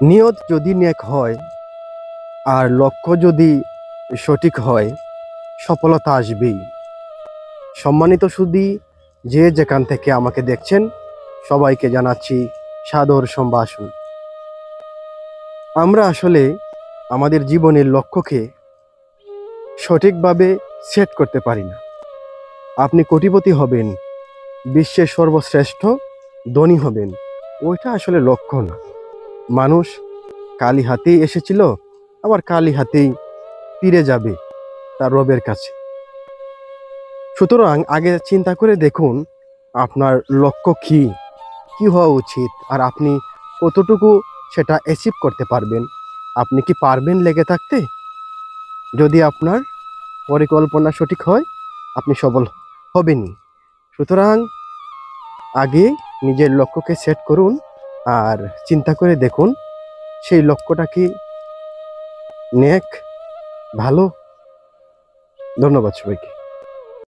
নিয়ত যদি নেক হয় আর লক্ষ্য যদি সঠিক হয়, সফলতা আসবেই। সম্মানিত সুধী, যে যেখান থেকে আমাকে দেখছেন সবাইকে জানাচ্ছি সাদর সম্ভাষণ। আমরা আসলে আমাদের জীবনের লক্ষ্যকে সঠিকভাবে সেট করতে পারি না। আপনি কোটিপতি হবেন, বিশ্বের সর্বশ্রেষ্ঠ ধনী হবেন, ওইটা আসলে লক্ষ্য না। মানুষ খালি হাতেই এসেছিল, আবার খালি হাতেই ফিরে যাবে তার রবের কাছে। সুতরাং আগে চিন্তা করে দেখুন আপনার লক্ষ্য কি কি হওয়া উচিত, আর আপনি কতটুকু সেটা অ্যাচিভ করতে পারবেন। আপনি কি পারবেন লেগে থাকতে? যদি আপনার পরিকল্পনা সঠিক হয়, আপনি সফল হবেনই। সুতরাং আগে নিজের লক্ষ্যকে সেট করুন আর চিন্তা করে দেখুন সেই লক্ষ্যটা কি নেক, ভালো। ধন্যবাদ সবাইকে।